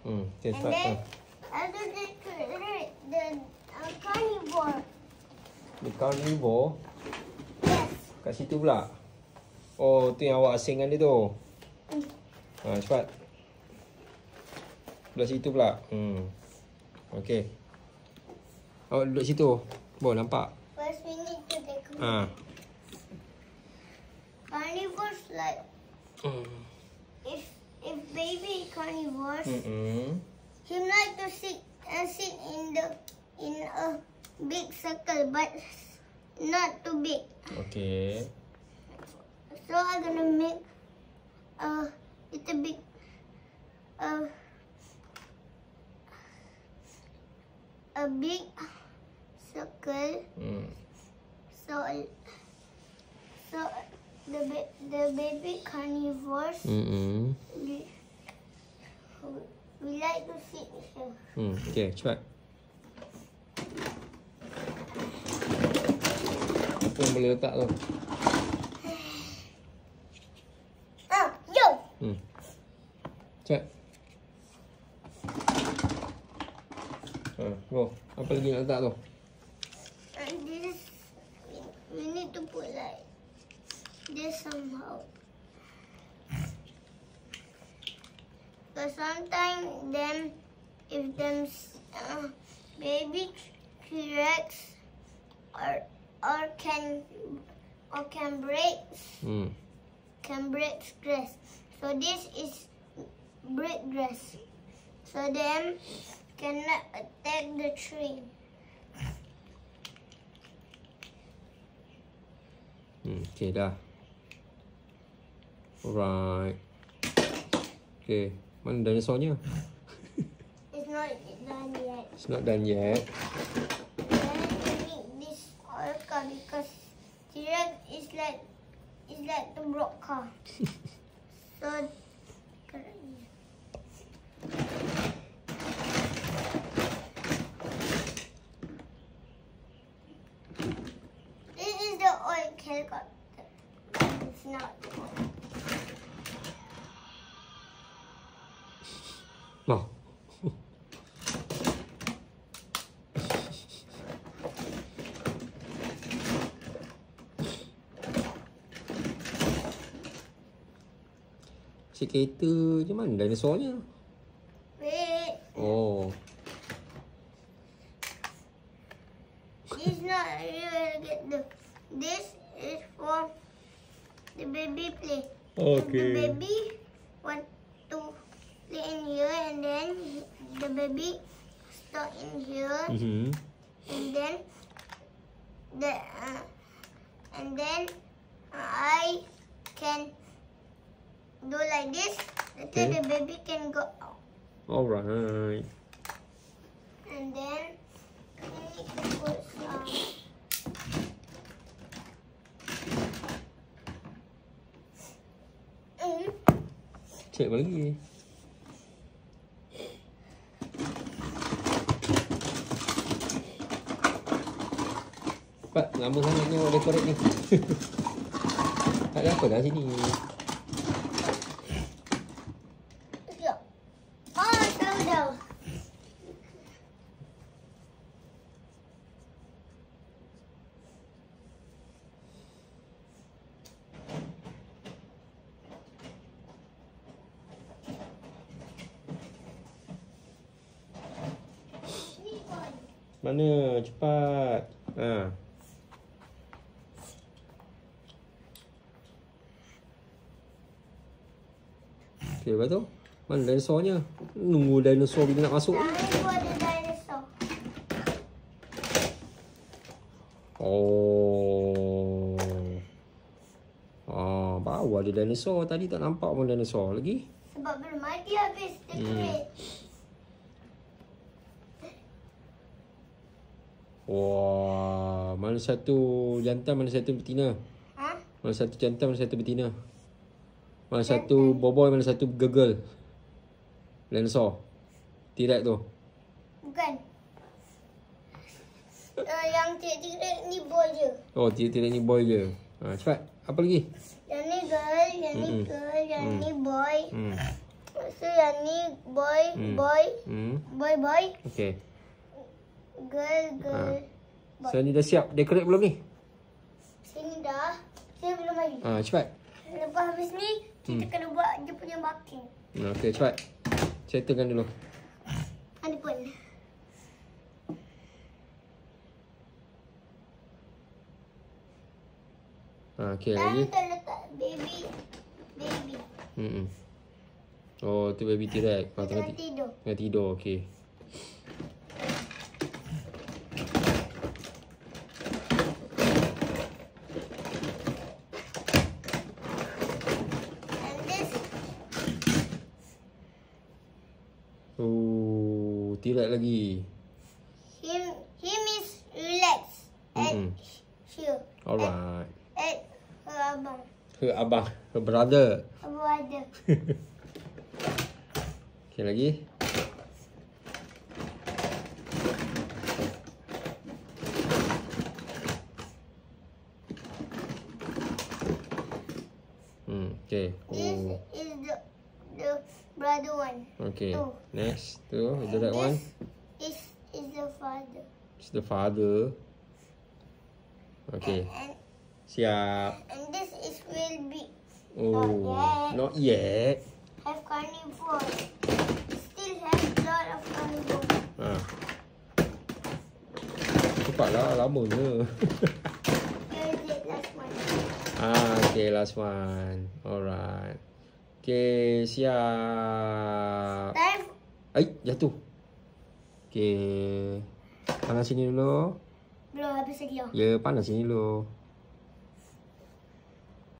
Okay, And start. then after the carnivore. The carnivore. Yes. Kat situ pula. Oh, tu yang awak asingkan dia tu. Cepat. Belah situ pula. Okay. Awak duduk situ. Nampak? First we need to take a look. Carnivores like if baby carnivores, he like to sit in a big circle, but not too big. Okay. So I'm gonna make a little bit a big circle. So the baby carnivores we like to sit here. Okay, cepat. Apa yang boleh letak tu? Yo! Cepat. Go. Apa lagi nak letak tu? And this, we need to put like this somehow. Because sometimes if them baby T-Rex or can break grass. So this is break grass. So them cannot attack the tree. Okay, dah. Alright. Okay, mana dinosaurnya? It's not done yet. It's not done yet. Then we need this orca because T-Rex is like the rock car. So this is the oil helicopter. It's not. Nah. Si kereta je mana dinosaurnya? Wait. Oh. This not really get the. This is for the baby play. Okay. The baby want to play in here, and then the baby start in here, and then I can do like this. Then the baby can go out. Alright. And then we need to put some. Cek apa lagi? Cepat, lama sangatnya awak dekorate ni. Tak ada apa dah sini. Tahu. Mana? Cepat. Okay, lepas tu? Mana dinosaurnya? Nunggu dinosaur bila nak masuk. Ada dinosaur. Oh. Baru ada dinosaur. Tadi tak nampak pun dinosaur lagi. Sebab belum ada habis decorate. Wah, mana satu jantan, mana satu betina? Mana satu jantan, mana satu betina? Mana satu boboy, mana satu gegel? Dinosaur. T-Rex tu. Bukan. Yang T-Rex ni boy je. Oh, T-Rex ni boy je. Cepat. Apa lagi? Yang ni girl, yang ni girl, yang ni boy. So yang ni boy. Boy. Okay. Girl. So ni dah siap decorate belum ni? Sini dah. Sini belum lagi. Cepat. Lepas habis ni, kita kena buat dia punya marking. Okay, cepat. Settlekan dulu. Ada pun. Okay, lagi. Kita letak baby. Oh, tu baby T-Rex. Tengah tidur. Tengah tidur, okay. Oh, T-Rex lagi. Him is relaxed at here. Alright. At her abang. Her brother. Her brother. Okay, lagi. Okay. This is the brother one. Okay. Next. Tu, the right one. This is the father. It's the father. Okay. Siap. And this is will be. Oh, not yet. Have carnivore. Still have lot of carnivore. Cepatlah, lamanya. Here is it, last one. Okay, last one. Alright. Okay, siap. Time. Jatuh. Okay. Panas sini dulu. Belum habis lagi. Ya, panas sini dulu.